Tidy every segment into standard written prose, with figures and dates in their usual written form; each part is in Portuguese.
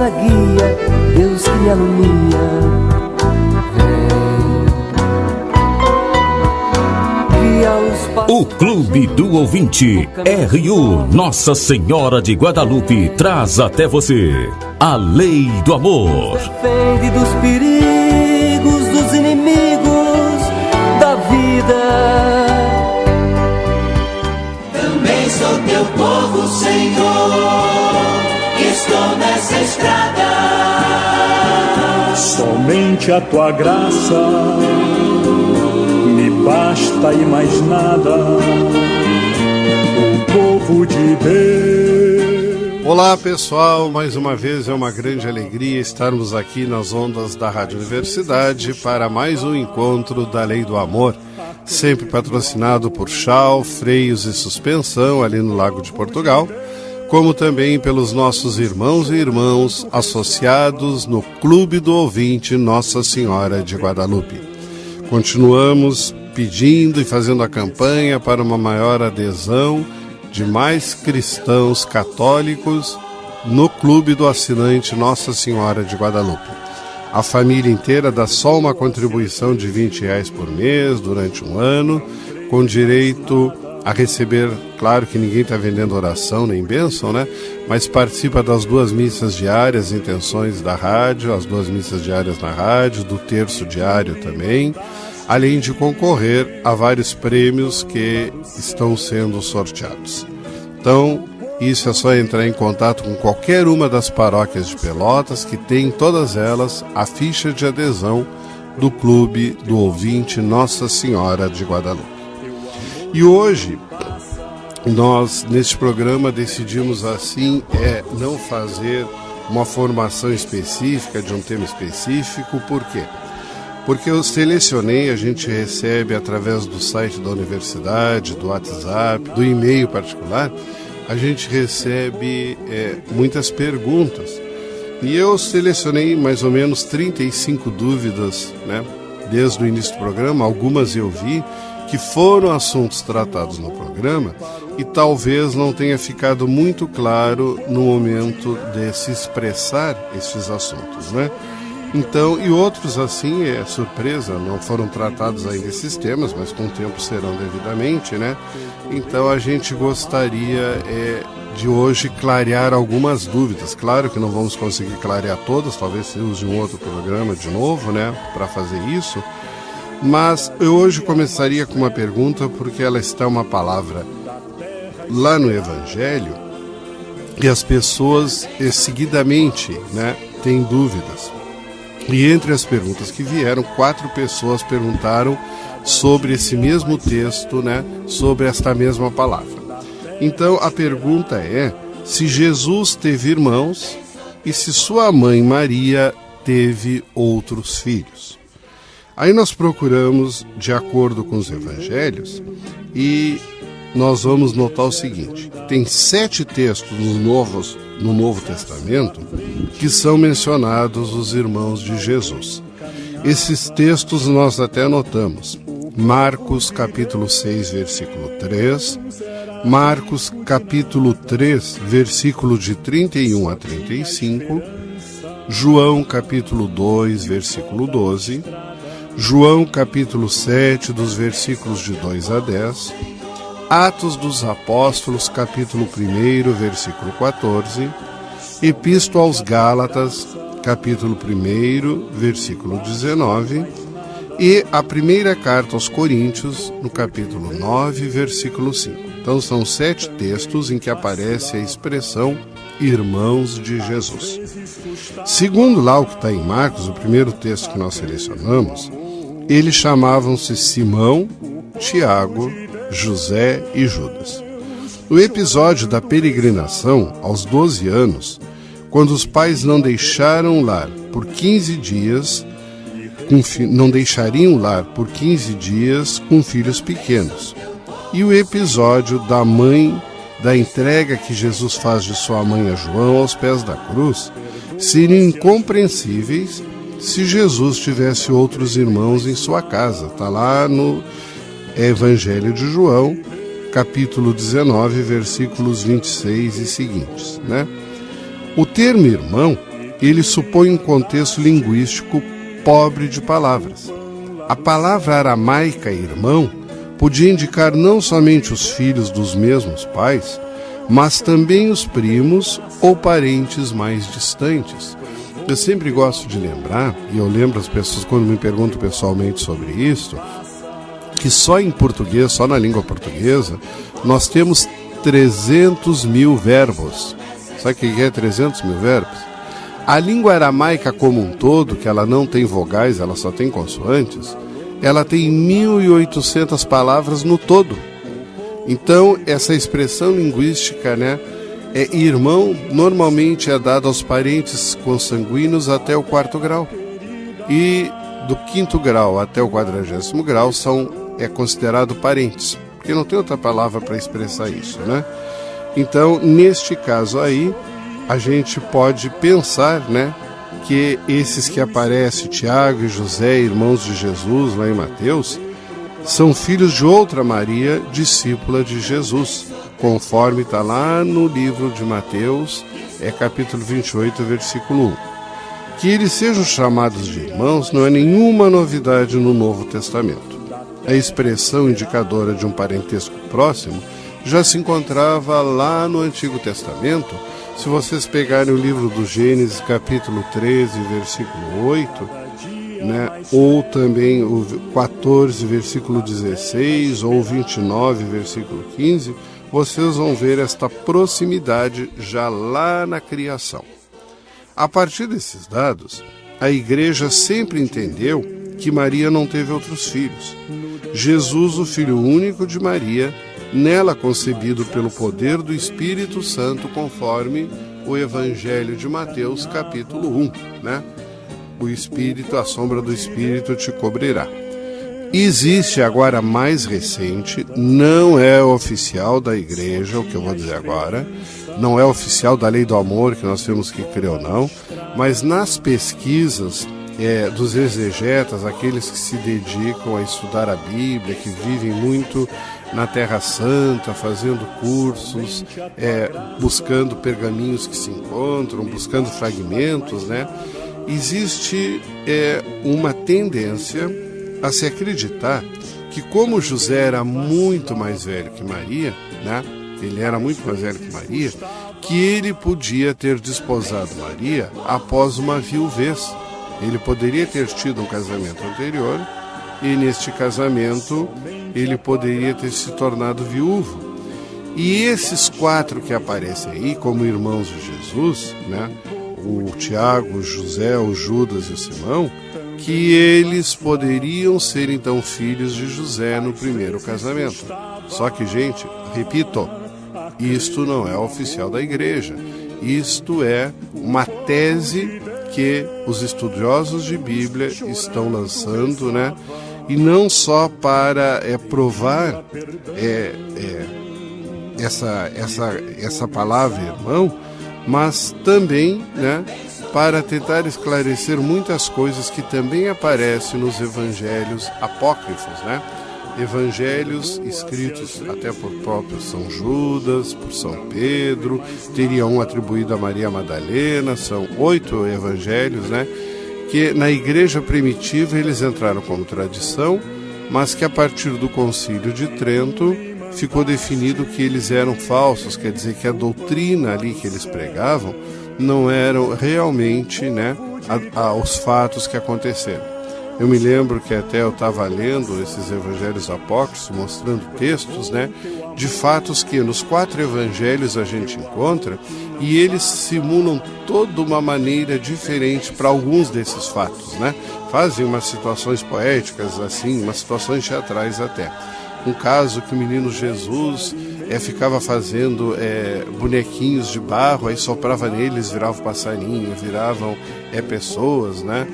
a guia, Deus que me alumia. O Clube do Ouvinte, RU Nossa Senhora de Guadalupe, traz até você a Lei do Amor. Defende dos perigos, dos inimigos da vida. Também sou teu povo, Senhor, estou nessa estrada. Somente a tua graça me basta e mais nada, o povo de Deus. Olá pessoal, mais uma vez é uma grande alegria estarmos aqui nas ondas da Rádio Universidade para mais um encontro da Lei do Amor, sempre patrocinado por Schau, Freios e Suspensão ali no Lago de Portugal, como também pelos nossos irmãos e irmãs associados no Clube do Ouvinte Nossa Senhora de Guadalupe. Continuamos pedindo e fazendo a campanha para uma maior adesão de mais cristãos católicos no Clube do Assinante Nossa Senhora de Guadalupe. A família inteira dá só uma contribuição de R$20 por mês durante um ano, com direito a receber, claro que ninguém está vendendo oração nem bênção, né? Mas participa das 2 missas diárias, intenções da rádio, as 2 missas diárias na rádio, do terço diário também, além de concorrer a vários prêmios que estão sendo sorteados. Então, isso é só entrar em contato com qualquer uma das paróquias de Pelotas, que tem todas elas a ficha de adesão do Clube do Ouvinte Nossa Senhora de Guadalupe. E hoje, nós, neste programa, decidimos assim, não fazer uma formação específica de um tema específico. Por quê? Porque eu selecionei, a gente recebe através do site da universidade, do WhatsApp, do e-mail particular, a gente recebe muitas perguntas. E eu selecionei mais ou menos 35 dúvidas, né, desde o início do programa. Algumas eu vi que foram assuntos tratados no programa e talvez não tenha ficado muito claro no momento de se expressar esses assuntos, né? Então, e outros assim, é surpresa, não foram tratados ainda esses temas, mas com o tempo serão devidamente, né? Então a gente gostaria de hoje clarear algumas dúvidas. Claro que não vamos conseguir clarear todas, talvez se use um outro programa de novo, né, para fazer isso. Mas eu hoje começaria com uma pergunta, porque ela está uma palavra lá no Evangelho e as pessoas seguidamente, né, têm dúvidas. E entre as perguntas que vieram, 4 pessoas perguntaram sobre esse mesmo texto, né, sobre esta mesma palavra. Então a pergunta é se Jesus teve irmãos e se sua mãe Maria teve outros filhos. Aí nós procuramos de acordo com os evangelhos e nós vamos notar o seguinte: tem 7 textos no Novo Testamento que são mencionados os irmãos de Jesus. Esses textos nós até anotamos: Marcos capítulo 6, versículo 3, Marcos capítulo 3, versículo de 31 a 35, João capítulo 2, versículo 12, João capítulo 7, dos versículos de 2 a 10, Atos dos Apóstolos capítulo 1, versículo 14, Epístola aos Gálatas capítulo 1, versículo 19, e a primeira carta aos Coríntios, no capítulo 9, versículo 5. Então são 7 textos em que aparece a expressão irmãos de Jesus. Segundo lá o que está em Marcos, o primeiro texto que nós selecionamos, eles chamavam-se Simão, Tiago, José e Judas. No episódio da peregrinação, aos 12 anos, quando os pais não deixaram o lar por 15 dias, não deixariam o lar por 15 dias com filhos pequenos. E o episódio da entrega que Jesus faz de sua mãe a João aos pés da cruz seriam incompreensíveis se Jesus tivesse outros irmãos em sua casa. Está lá no Evangelho de João, capítulo 19, versículos 26 e seguintes, né? O termo irmão ele supõe um contexto linguístico pobre de palavras. A palavra aramaica irmão podia indicar não somente os filhos dos mesmos pais, mas também os primos ou parentes mais distantes. Eu sempre gosto de lembrar, e eu lembro as pessoas quando me perguntam pessoalmente sobre isso, que só em português, só na língua portuguesa, nós temos 300 mil verbos. Sabe o que é 300 mil verbos? A língua aramaica como um todo, que ela não tem vogais, ela só tem consoantes, ela tem 1.800 palavras no todo. Então, essa expressão linguística, né, irmão, normalmente é dada aos parentes consanguíneos até o 4º grau. E do 5º grau até o 40º grau é considerado parentes, porque não tem outra palavra para expressar isso, né? Então, neste caso aí, a gente pode pensar, né, que esses que aparecem, Tiago e José, irmãos de Jesus, lá em Mateus, são filhos de outra Maria, discípula de Jesus, conforme está lá no livro de Mateus, capítulo 28, versículo 1. Que eles sejam chamados de irmãos não é nenhuma novidade no Novo Testamento. A expressão indicadora de um parentesco próximo já se encontrava lá no Antigo Testamento. Se vocês pegarem o livro do Gênesis, capítulo 13, versículo 8, né, ou também o 14, versículo 16, ou 29, versículo 15, vocês vão ver esta proximidade já lá na criação. A partir desses dados, a Igreja sempre entendeu que Maria não teve outros filhos. Jesus, o Filho único de Maria, nela concebido pelo poder do Espírito Santo, conforme o Evangelho de Mateus, capítulo 1, né? O Espírito, a sombra do Espírito te cobrirá. Existe agora mais recente, não é oficial da Igreja, o que eu vou dizer agora, não é oficial da lei do amor, que nós temos que crer ou não, mas nas pesquisas dos exegetas, aqueles que se dedicam a estudar a Bíblia, que vivem muito na Terra Santa, fazendo cursos, buscando pergaminhos que se encontram, buscando fragmentos, né? Existe uma tendência a se acreditar que, como José era muito mais velho que Maria, né? Ele era muito mais velho que Maria, que ele podia ter desposado Maria após uma viuvez. Ele poderia ter tido um casamento anterior e neste casamento ele poderia ter se tornado viúvo. E esses 4 que aparecem aí como irmãos de Jesus, né? O Tiago, o José, o Judas e o Simão, que eles poderiam ser então filhos de José no primeiro casamento. Só que, gente, repito, isto não é oficial da Igreja. Isto é uma tese que os estudiosos de Bíblia estão lançando, né? E não só para provar essa palavra irmão, mas também, né, para tentar esclarecer muitas coisas que também aparecem nos evangelhos apócrifos, né? Evangelhos escritos até por próprio São Judas, por São Pedro, teria um atribuído a Maria Madalena, são 8 evangelhos, né? Que na igreja primitiva eles entraram como tradição, mas que a partir do Concílio de Trento ficou definido que eles eram falsos, quer dizer que a doutrina ali que eles pregavam não eram realmente, né, os fatos que aconteceram. Eu me lembro que até eu estava lendo esses evangelhos apócrifos, mostrando textos, né, de fatos que nos 4 evangelhos a gente encontra, e eles simulam toda uma maneira diferente para alguns desses fatos, né? Fazem umas situações poéticas, assim, umas situações teatrais até. Um caso que o menino Jesus ficava fazendo bonequinhos de barro, aí soprava neles, viravam passarinho, viravam pessoas, né?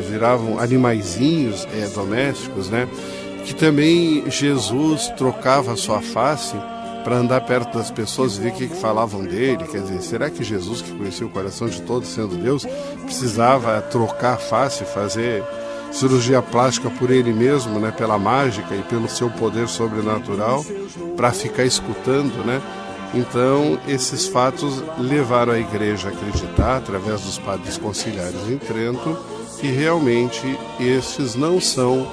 Viravam animaizinhos domésticos, né? Que também Jesus trocava a sua face para andar perto das pessoas e ver o que falavam dele. Quer dizer, será que Jesus, que conhecia o coração de todos, sendo Deus, precisava trocar a face, fazer cirurgia plástica por ele mesmo, né, pela mágica e pelo seu poder sobrenatural, para ficar escutando, né, Então, esses fatos levaram a igreja a acreditar, através dos padres conciliares em Trento, que realmente estes não são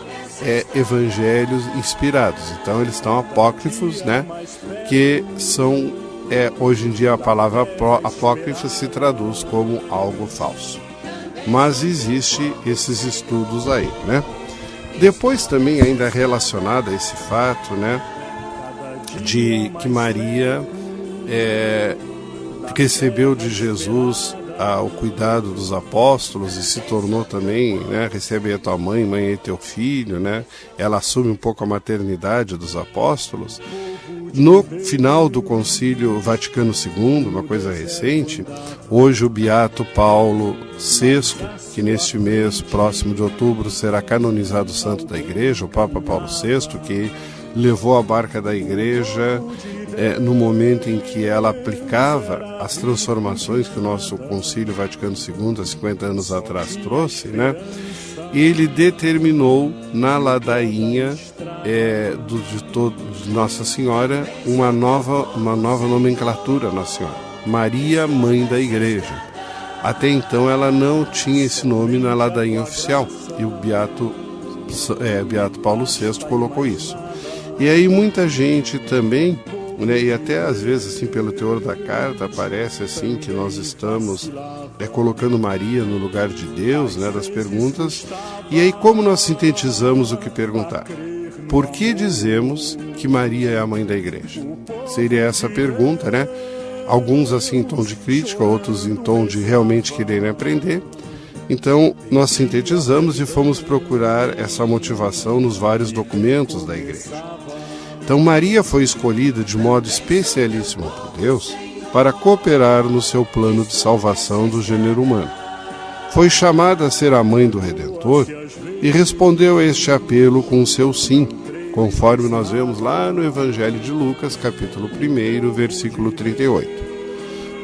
evangelhos inspirados. Então, eles estão apócrifos, né? Que são, hoje em dia, a palavra apócrifa se traduz como algo falso. Mas existe esses estudos aí, né? Depois também, ainda relacionado a esse fato, né? De que Maria recebeu de Jesus o cuidado dos apóstolos e se tornou também, né, recebe a tua mãe, mãe é teu filho, né? Ela assume um pouco a maternidade dos apóstolos. No final do Concílio Vaticano II, uma coisa recente, hoje o Beato Paulo VI, que neste mês próximo de outubro será canonizado santo da Igreja, o Papa Paulo VI, que levou a barca da Igreja no momento em que ela aplicava as transformações que o nosso Concílio Vaticano II, há 50 anos atrás, trouxe, né? Ele determinou na ladainha de Nossa Senhora uma nova nomenclatura Nossa Senhora, Maria, Mãe da Igreja. Até então ela não tinha esse nome na ladainha oficial, e o Beato Paulo VI colocou isso. E aí muita gente também, né, e até às vezes assim pelo teor da carta parece assim que nós estamos colocando Maria no lugar de Deus, né, das perguntas. E aí como nós sintetizamos o que perguntar? Por que dizemos que Maria é a mãe da Igreja? Seria essa a pergunta, né? Alguns assim em tom de crítica, outros em tom de realmente quererem aprender. Então nós sintetizamos e fomos procurar essa motivação nos vários documentos da Igreja. Então Maria foi escolhida de modo especialíssimo por Deus para cooperar no seu plano de salvação do gênero humano. Foi chamada a ser a mãe do Redentor e respondeu a este apelo com o seu sim, conforme nós vemos lá no Evangelho de Lucas, capítulo 1, versículo 38.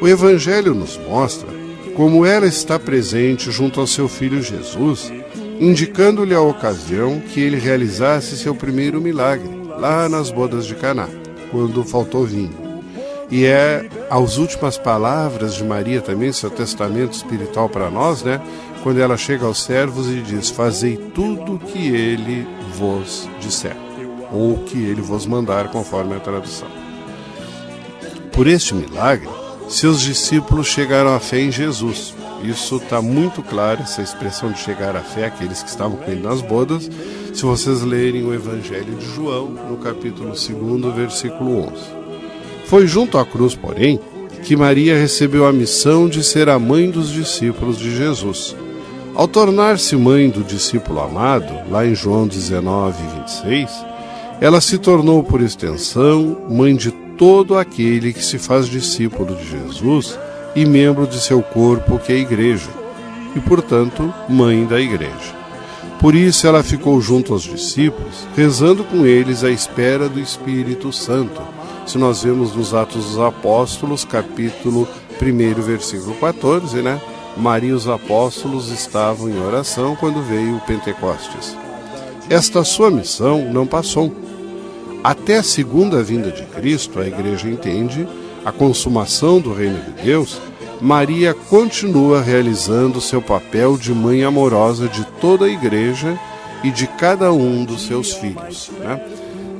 O Evangelho nos mostra como ela está presente junto ao seu filho Jesus, indicando-lhe a ocasião que ele realizasse seu primeiro milagre, lá nas bodas de Caná, quando faltou vinho. E as últimas palavras de Maria também, seu testamento espiritual para nós, né? Quando ela chega aos servos e diz: fazei tudo o que ele vos disser, ou que ele vos mandar, conforme a tradução. Por este milagre, seus discípulos chegaram à fé em Jesus. Isso está muito claro, essa expressão de chegar à fé, aqueles que estavam com ele nas bodas, se vocês lerem o Evangelho de João, no capítulo 2, versículo 11. Foi junto à cruz, porém, que Maria recebeu a missão de ser a mãe dos discípulos de Jesus. Ao tornar-se mãe do discípulo amado, lá em João 19, 26, ela se tornou, por extensão, mãe de todo aquele que se faz discípulo de Jesus e membro de seu corpo, que é a Igreja, e, portanto, mãe da Igreja. Por isso ela ficou junto aos discípulos, rezando com eles à espera do Espírito Santo. Se nós vemos nos Atos dos Apóstolos, capítulo 1, versículo 14, né? Maria e os apóstolos estavam em oração quando veio o Pentecostes. Esta sua missão não passou. Até a segunda vinda de Cristo, a Igreja entende, a consumação do reino de Deus, Maria continua realizando seu papel de mãe amorosa de toda a Igreja e de cada um dos seus filhos, né?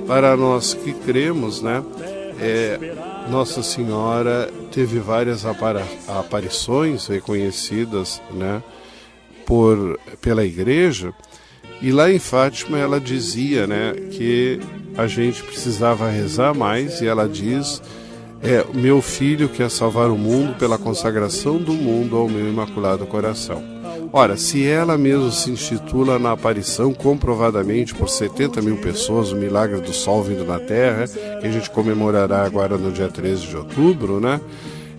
Para nós que cremos, né, Nossa Senhora teve várias aparições reconhecidas, né, pela Igreja, e lá em Fátima ela dizia, né, que a gente precisava rezar mais, e ela diz: meu filho quer salvar o mundo pela consagração do mundo ao meu Imaculado Coração. Ora, se ela mesma se intitula na aparição comprovadamente por 70 mil pessoas, o milagre do sol vindo na terra, que a gente comemorará agora no dia 13 de outubro, né?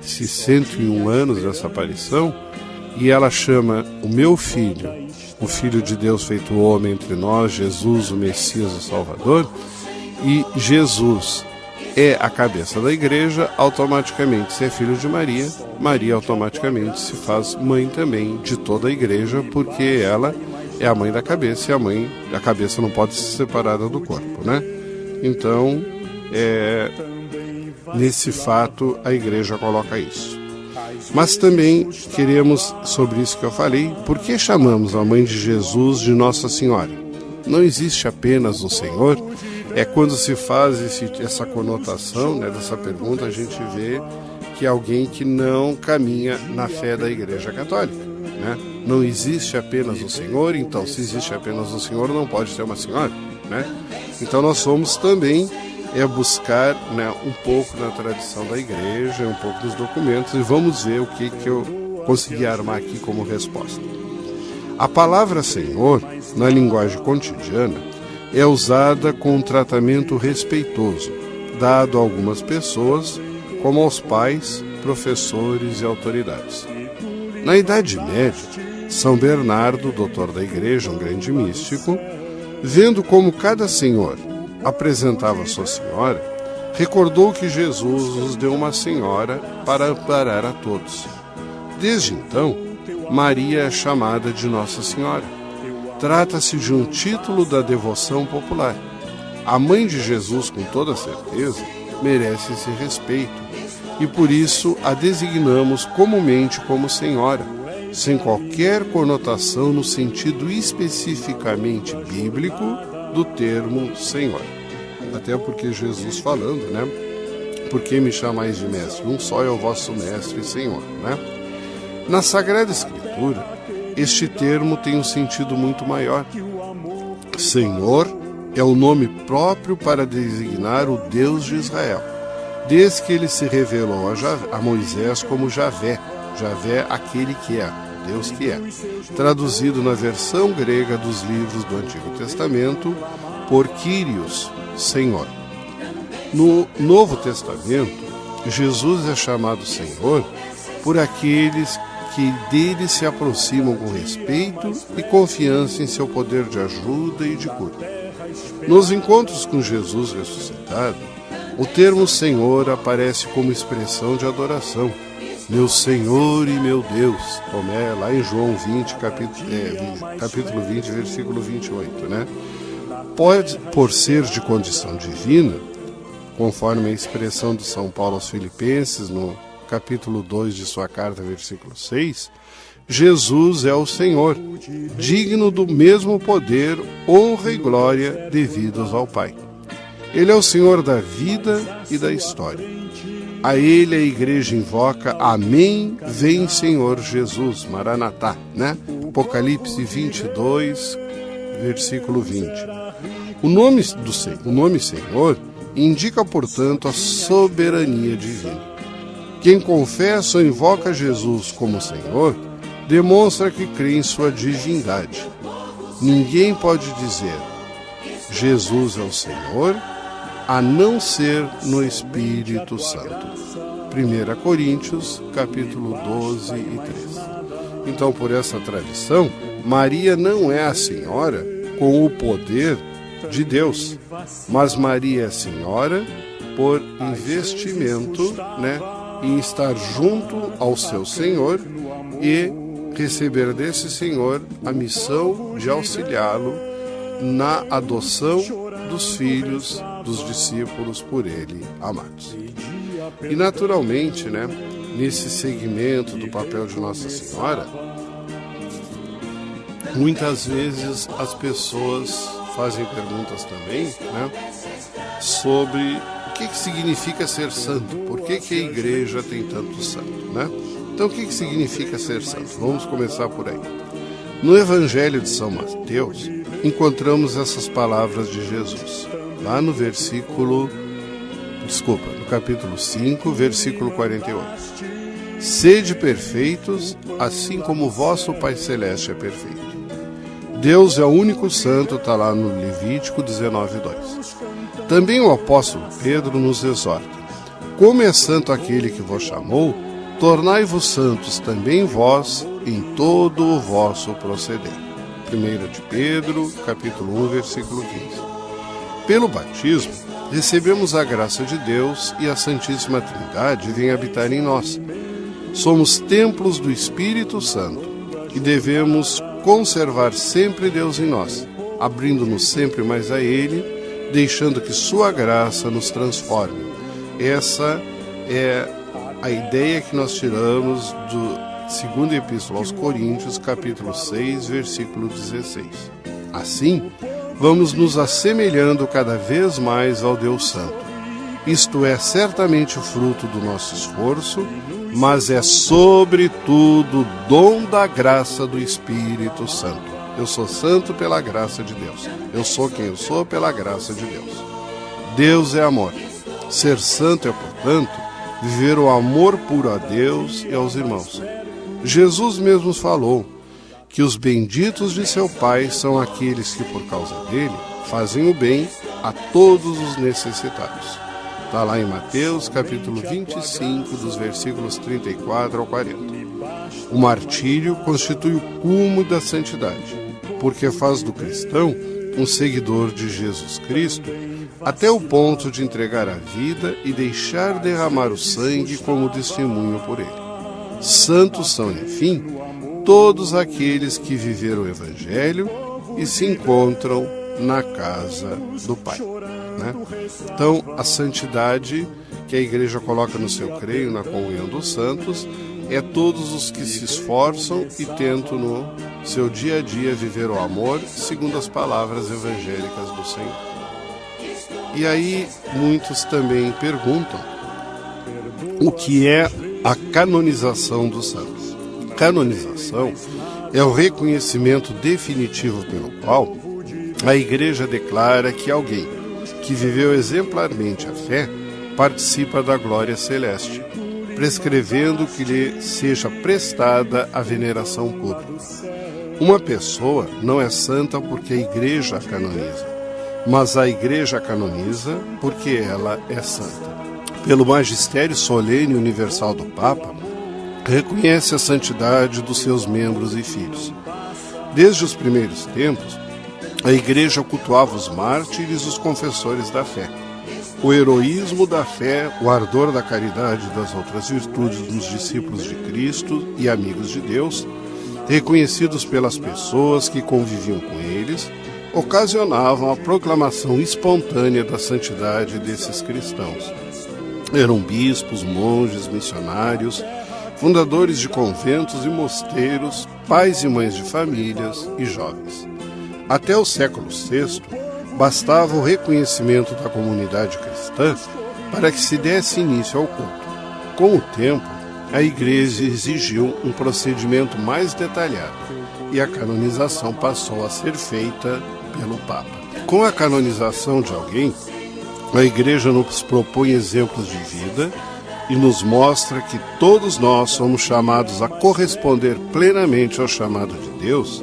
Esses 101 anos dessa aparição, e ela chama o meu filho, o Filho de Deus feito homem entre nós, Jesus, o Messias, o Salvador, e Jesus é a cabeça da Igreja, automaticamente, se é filho de Maria, Maria automaticamente se faz mãe também de toda a Igreja, porque ela é a mãe da cabeça, e a cabeça não pode ser separada do corpo, né? Então, Nesse fato, a igreja coloca isso. Mas também queremos, sobre isso que eu falei, por que chamamos a mãe de Jesus de Nossa Senhora? Não existe apenas o Senhor. É quando se faz essa conotação, né, dessa pergunta, a gente vê que é alguém que não caminha na fé da Igreja Católica, né? Não existe apenas o Senhor, então se existe apenas o Senhor, não pode ter uma senhora, né? Então nós vamos também buscar, né, um pouco na tradição da Igreja, um pouco dos documentos, e vamos ver o que eu consegui armar aqui como resposta. A palavra Senhor, na linguagem cotidiana, é usada com um tratamento respeitoso, dado a algumas pessoas, como aos pais, professores e autoridades. Na Idade Média, São Bernardo, doutor da Igreja, um grande místico, vendo como cada senhor apresentava sua senhora, recordou que Jesus nos deu uma senhora para amparar a todos. Desde então, Maria é chamada de Nossa Senhora. Trata-se de um título da devoção popular. A mãe de Jesus, com toda certeza, merece esse respeito, e por isso a designamos comumente como Senhora, sem qualquer conotação no sentido especificamente bíblico do termo Senhor. Até porque Jesus falando, né? Por que me chamais de mestre? Um só é o vosso mestre e Senhor, né? Na Sagrada Escritura, este termo tem um sentido muito maior. Senhor é o nome próprio para designar o Deus de Israel, desde que ele se revelou a Moisés como Javé. Javé, aquele que é, Deus que é. Traduzido na versão grega dos livros do Antigo Testamento por Kyrios, Senhor. No Novo Testamento, Jesus é chamado Senhor por aqueles que dele se aproximam com respeito e confiança em seu poder de ajuda e de cura. Nos encontros com Jesus ressuscitado, o termo Senhor aparece como expressão de adoração. Meu Senhor e meu Deus, como é lá em João 20, capítulo 20, versículo 28, né? Pode, por ser de condição divina, conforme a expressão de São Paulo aos Filipenses, no capítulo 2 de sua carta, versículo 6, Jesus é o Senhor, digno do mesmo poder, honra e glória devidos ao Pai. Ele é o Senhor da vida e da história. A Ele a Igreja invoca, Amém, vem Senhor Jesus, Maranatá, né? Apocalipse 22, versículo 20. O nome Senhor indica, portanto, a soberania divina. Quem confessa ou invoca Jesus como Senhor, demonstra que crê em sua divindade. Ninguém pode dizer, Jesus é o Senhor, a não ser no Espírito Santo. 1 Coríntios, capítulo 12 e 13. Então, por essa tradição, Maria não é a Senhora com o poder de Deus, mas Maria é a Senhora por investimento, né, em estar junto ao seu Senhor e receber desse Senhor a missão de auxiliá-lo na adoção dos filhos dos discípulos por ele amados. E naturalmente, né, nesse segmento do papel de Nossa Senhora, muitas vezes as pessoas fazem perguntas também, né, sobre o que significa ser santo, por que a igreja tem tanto santo, né? Então, o que significa ser santo? Vamos começar por aí. No Evangelho de São Mateus, encontramos essas palavras de Jesus, lá no capítulo 5, versículo 48. Sede perfeitos, assim como o vosso Pai Celeste é perfeito. Deus é o único santo, está lá no Levítico 19:2. Também o apóstolo Pedro nos exorta: como é santo aquele que vos chamou, tornai-vos santos também vós em todo o vosso proceder. 1 de Pedro, capítulo 1, versículo 15. Pelo batismo, recebemos a graça de Deus e a Santíssima Trindade vem habitar em nós. Somos templos do Espírito Santo e devemos conservar sempre Deus em nós, abrindo-nos sempre mais a Ele, deixando que Sua graça nos transforme, Essa é a ideia que nós tiramos do segundo Epístola aos Coríntios, capítulo 6, versículo 16. Assim, vamos nos assemelhando cada vez mais ao Deus Santo. Isto é certamente o fruto do nosso esforço, mas é sobretudo dom da graça do Espírito Santo. Eu sou santo pela graça de Deus. Eu sou quem eu sou pela graça de Deus. Deus é amor. Ser santo é, portanto, viver o amor puro a Deus e aos irmãos. Jesus mesmo falou que os benditos de seu Pai são aqueles que, por causa dele, fazem o bem a todos os necessitados. Está lá em Mateus, capítulo 25, dos versículos 34 ao 40. O martírio constitui o cume da santidade, porque faz do cristão um seguidor de Jesus Cristo, até o ponto de entregar a vida e deixar derramar o sangue como testemunho por ele. Santos são, enfim, todos aqueles que viveram o Evangelho e se encontram na casa do Pai. Né? Então, a santidade que a Igreja coloca no seu creio, na comunhão dos santos, é todos os que se esforçam e tentam no seu dia a dia viver o amor segundo as palavras evangélicas do Senhor. E aí muitos também perguntam o que é a canonização dos santos. Canonização é o reconhecimento definitivo pelo qual a Igreja declara que alguém que viveu exemplarmente a fé participa da glória celeste, prescrevendo que lhe seja prestada a veneração pública. Uma pessoa não é santa porque a Igreja a canoniza, mas a Igreja a canoniza porque ela é santa. Pelo magistério solene universal do Papa, reconhece a santidade dos seus membros e filhos. Desde os primeiros tempos, a Igreja cultuava os mártires e os confessores da fé. O heroísmo da fé, o ardor da caridade e das outras virtudes dos discípulos de Cristo e amigos de Deus, reconhecidos pelas pessoas que conviviam com eles, ocasionavam a proclamação espontânea da santidade desses cristãos. Eram bispos, monges, missionários, fundadores de conventos e mosteiros, pais e mães de famílias e jovens. Até o século VI, bastava o reconhecimento da comunidade cristã para que se desse início ao culto. Com o tempo, a Igreja exigiu um procedimento mais detalhado e a canonização passou a ser feita pelo Papa. Com a canonização de alguém, a Igreja nos propõe exemplos de vida e nos mostra que todos nós somos chamados a corresponder plenamente ao chamado de Deus,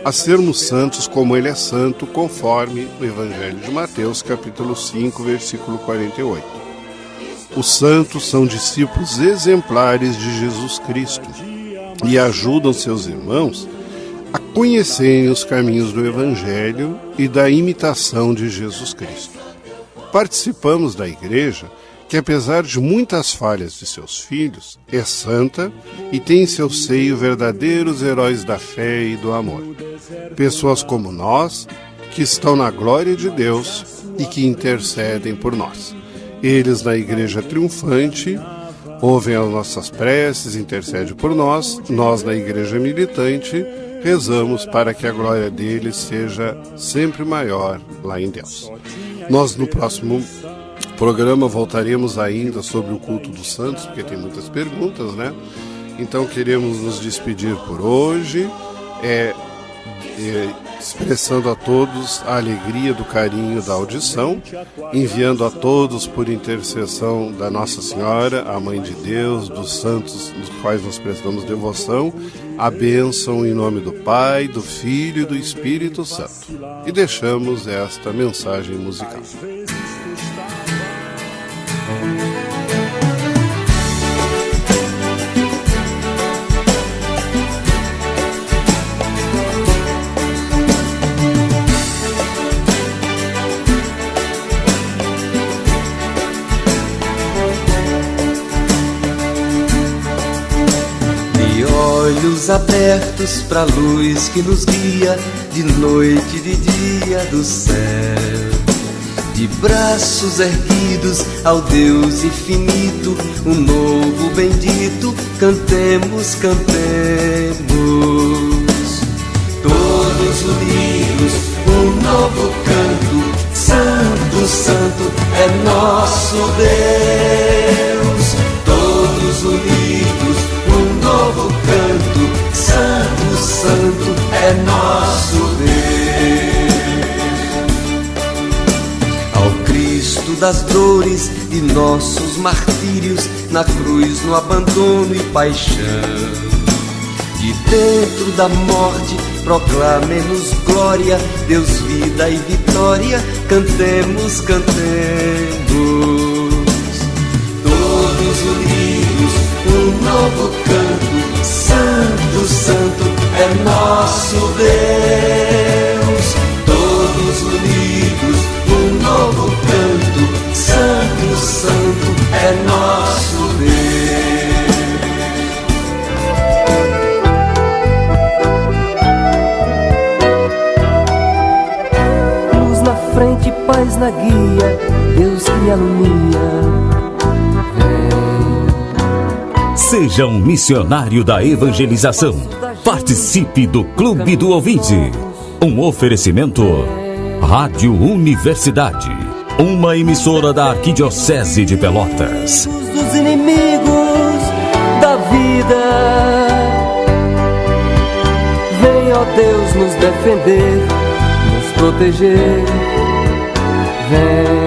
a sermos santos como Ele é santo, conforme o Evangelho de Mateus, capítulo 5, versículo 48. Os santos são discípulos exemplares de Jesus Cristo e ajudam seus irmãos a conhecerem os caminhos do Evangelho e da imitação de Jesus Cristo. Participamos da Igreja que, apesar de muitas falhas de seus filhos, é santa e tem em seu seio verdadeiros heróis da fé e do amor. Pessoas como nós, que estão na glória de Deus e que intercedem por nós. Eles, na Igreja triunfante, ouvem as nossas preces, intercedem por nós. Nós, na Igreja militante, rezamos para que a glória deles seja sempre maior lá em Deus. Nós, no próximo programa, voltaremos ainda sobre o culto dos santos, porque tem muitas perguntas, né? Então, queremos nos despedir por hoje, expressando a todos a alegria do carinho da audição, enviando a todos, por intercessão da Nossa Senhora, a Mãe de Deus, dos santos dos quais nós prestamos devoção, a bênção em nome do Pai, do Filho e do Espírito Santo. E deixamos esta mensagem musical. Olhos abertos para a luz que nos guia de noite e de dia do céu, de braços erguidos ao Deus infinito, um novo bendito, cantemos, cantemos. Todos unidos, um novo canto, Santo, Santo é nosso Deus. Todos unidos, um novo canto, Santo, Santo é nosso Deus. Ao Cristo das dores de nossos martírios, na cruz, no abandono e paixão, de dentro da morte proclamemos glória, Deus, vida e vitória, cantemos, cantemos. Todos unidos, um novo canto, Santo, Santo é nosso Deus. Todos unidos, um novo canto, Santo, Santo é nosso Deus. Frente, paz na guia, Deus que me alumia. Seja um missionário da evangelização. Participe do Clube do Ouvinte. Um oferecimento Rádio Universidade, uma emissora da Arquidiocese de Pelotas. Dos inimigos da vida, vem, ó Deus, nos defender, nos proteger. Vem.